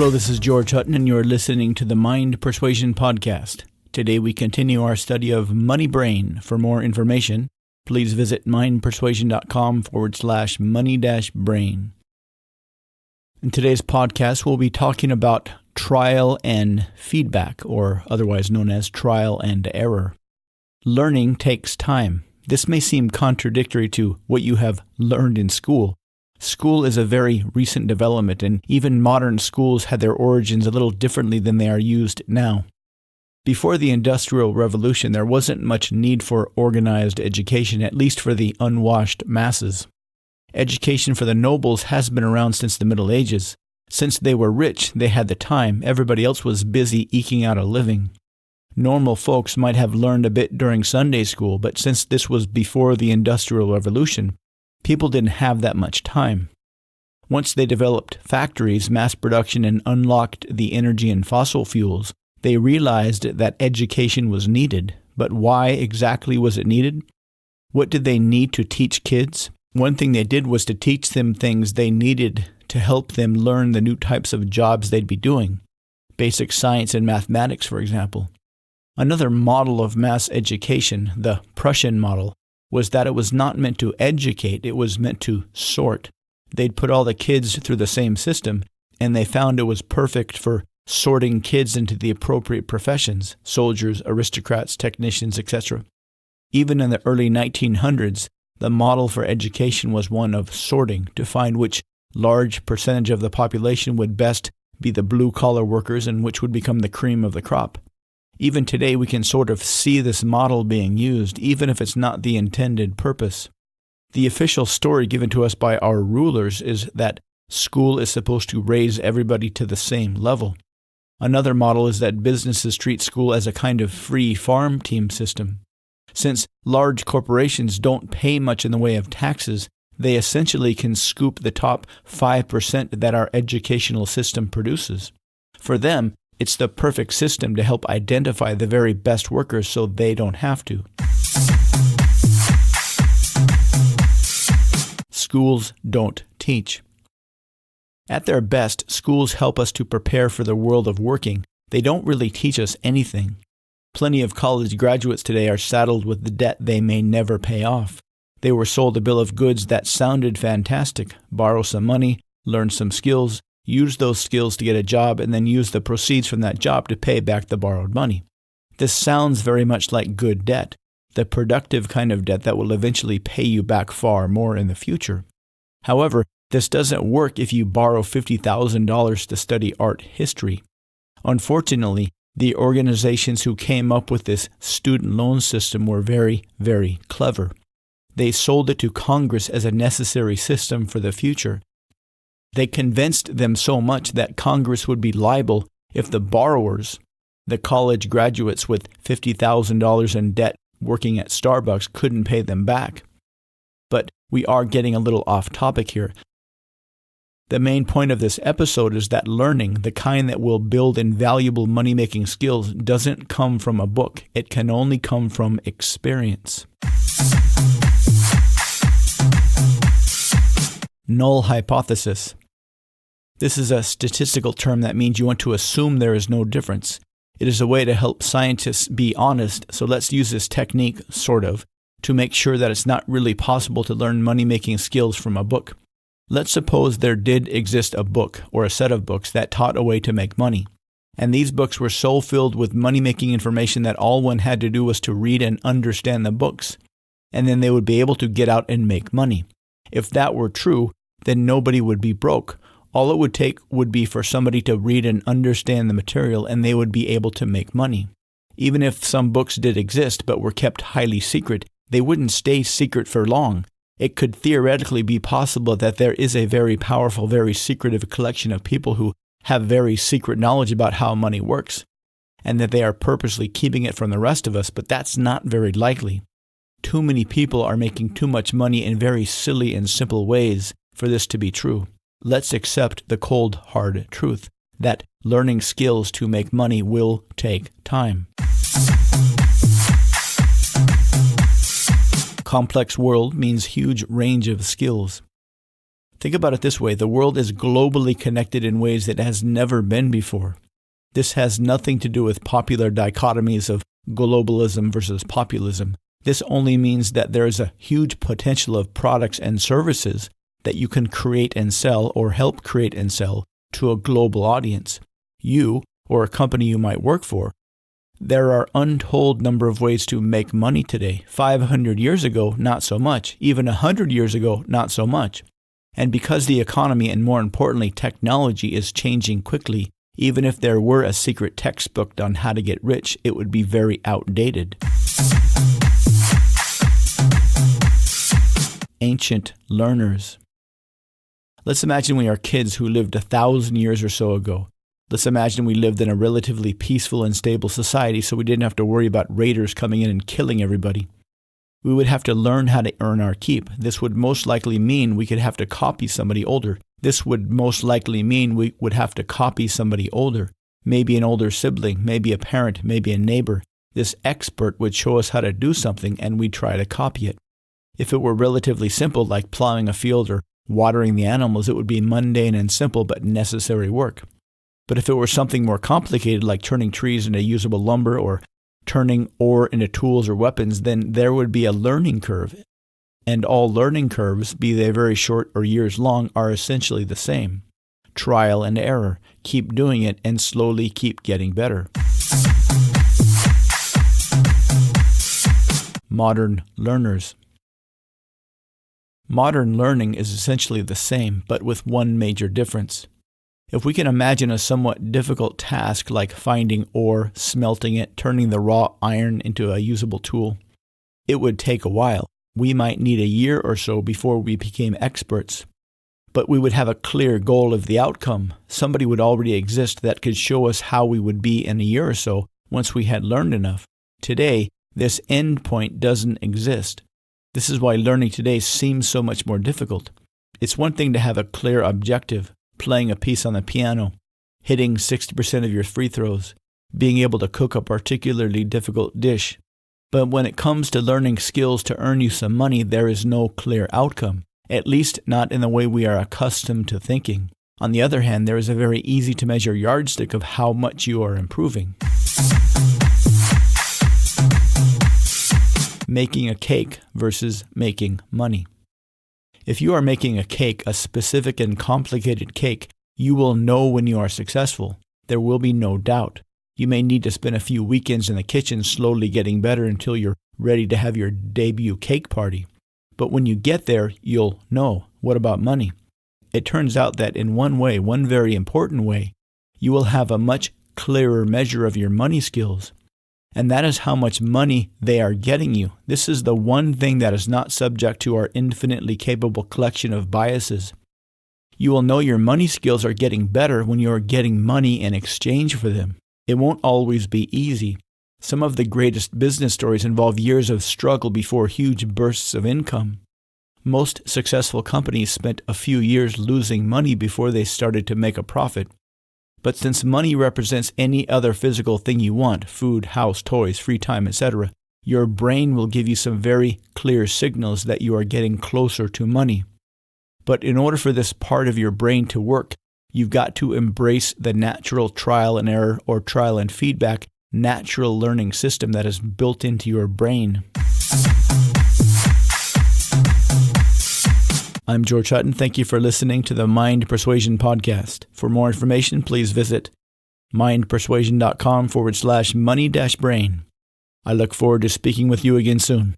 Hello, this is George Hutton, and you're listening to the Mind Persuasion Podcast. Today we continue our study of Money Brain. For more information, please visit mindpersuasion.com/money-brain. In today's podcast, we'll be talking about trial and feedback, or otherwise known as trial and error. Learning takes time. This may seem contradictory to what you have learned in school. School is a very recent development, and even modern schools had their origins a little differently than they are used now. Before the Industrial Revolution, there wasn't much need for organized education, at least for the unwashed masses. Education for the nobles has been around since the Middle Ages. Since they were rich, they had the time. Everybody else was busy eking out a living. Normal folks might have learned a bit during Sunday school, but since this was before the Industrial Revolution, people didn't have that much time. Once they developed factories, mass production, and unlocked the energy and fossil fuels, they realized that education was needed. But why exactly was it needed? What did they need to teach kids? One thing they did was to teach them things they needed to help them learn the new types of jobs they'd be doing. Basic science and mathematics, for example. Another model of mass education, the Prussian model, was that it was not meant to educate, it was meant to sort. They'd put all the kids through the same system, and they found it was perfect for sorting kids into the appropriate professions, soldiers, aristocrats, technicians, etc. Even in the early 1900s, the model for education was one of sorting, to find which large percentage of the population would best be the blue-collar workers and which would become the cream of the crop. Even today, we can sort of see this model being used, even if it's not the intended purpose. The official story given to us by our rulers is that school is supposed to raise everybody to the same level. Another model is that businesses treat school as a kind of free farm team system. Since large corporations don't pay much in the way of taxes, they essentially can scoop the top 5% that our educational system produces. For them, it's the perfect system to help identify the very best workers so they don't have to. Schools don't teach. At their best, schools help us to prepare for the world of working. They don't really teach us anything. Plenty of college graduates today are saddled with the debt they may never pay off. They were sold a bill of goods that sounded fantastic. Borrow some money, learn some skills, use those skills to get a job, and then use the proceeds from that job to pay back the borrowed money. This sounds very much like good debt, the productive kind of debt that will eventually pay you back far more in the future. However, this doesn't work if you borrow $50,000 to study art history. Unfortunately, the organizations who came up with this student loan system were very, very clever. They sold it to Congress as a necessary system for the future. They convinced them so much that Congress would be liable if the borrowers, the college graduates with $50,000 in debt working at Starbucks, couldn't pay them back. But we are getting a little off topic here. The main point of this episode is that learning, the kind that will build invaluable money-making skills, doesn't come from a book. It can only come from experience. Null Hypothesis. This is a statistical term that means you want to assume there is no difference. It is a way to help scientists be honest, so let's use this technique, sort of, to make sure that it's not really possible to learn money-making skills from a book. Let's suppose there did exist a book, or a set of books, that taught a way to make money. And these books were so filled with money-making information that all one had to do was to read and understand the books. And then they would be able to get out and make money. If that were true, then nobody would be broke. All it would take would be for somebody to read and understand the material, and they would be able to make money. Even if some books did exist but were kept highly secret, they wouldn't stay secret for long. It could theoretically be possible that there is a very powerful, very secretive collection of people who have very secret knowledge about how money works, and that they are purposely keeping it from the rest of us, but that's not very likely. Too many people are making too much money in very silly and simple ways for this to be true. Let's accept the cold, hard truth that learning skills to make money will take time. Complex world means huge range of skills. Think about it this way. The world is globally connected in ways that it has never been before. This has nothing to do with popular dichotomies of globalism versus populism. This only means that there is a huge potential of products and services that you can create and sell or help create and sell to a global audience. You, or a company you might work for. There are untold number of ways to make money today. 500 years ago, not so much. Even 100 years ago, not so much. And because the economy and more importantly, technology is changing quickly, even if there were a secret textbook on how to get rich, it would be very outdated. Ancient learners. Let's imagine we are kids who lived 1,000 years or so ago. Let's imagine we lived in a relatively peaceful and stable society so we didn't have to worry about raiders coming in and killing everybody. We would have to learn how to earn our keep. This would most likely mean we could have to copy somebody older. This would most likely mean we would have to copy somebody older. Maybe an older sibling, maybe a parent, maybe a neighbor. This expert would show us how to do something and we'd try to copy it. If it were relatively simple, like plowing a field or watering the animals, it would be mundane and simple but necessary work. But if it were something more complicated, like turning trees into usable lumber or turning ore into tools or weapons, then there would be a learning curve. And all learning curves, be they very short or years long, are essentially the same. Trial and error. Keep doing it and slowly keep getting better. Modern learners. Modern learning is essentially the same, but with one major difference. If we can imagine a somewhat difficult task like finding ore, smelting it, turning the raw iron into a usable tool, it would take a while. We might need a year or so before we became experts. But we would have a clear goal of the outcome. Somebody would already exist that could show us how we would be in a year or so once we had learned enough. Today, this end point doesn't exist. This is why learning today seems so much more difficult. It's one thing to have a clear objective, playing a piece on the piano, hitting 60% of your free throws, being able to cook a particularly difficult dish. But when it comes to learning skills to earn you some money, there is no clear outcome, at least not in the way we are accustomed to thinking. On the other hand, there is a very easy to measure yardstick of how much you are improving. Making a cake versus making money. If you are making a cake, a specific and complicated cake, you will know when you are successful. There will be no doubt. You may need to spend a few weekends in the kitchen slowly getting better until you're ready to have your debut cake party. But when you get there, you'll know. What about money? It turns out that in one way, one very important way, you will have a much clearer measure of your money skills. And that is how much money they are getting you. This is the one thing that is not subject to our infinitely capable collection of biases. You will know your money skills are getting better when you are getting money in exchange for them. It won't always be easy. Some of the greatest business stories involve years of struggle before huge bursts of income. Most successful companies spent a few years losing money before they started to make a profit. But since money represents any other physical thing you want, food, house, toys, free time, etc., your brain will give you some very clear signals that you are getting closer to money. But in order for this part of your brain to work, you've got to embrace the natural trial and error or trial and feedback natural learning system that is built into your brain. I'm George Hutton. Thank you for listening to the Mind Persuasion Podcast. For more information, please visit mindpersuasion.com/money-brain. I look forward to speaking with you again soon.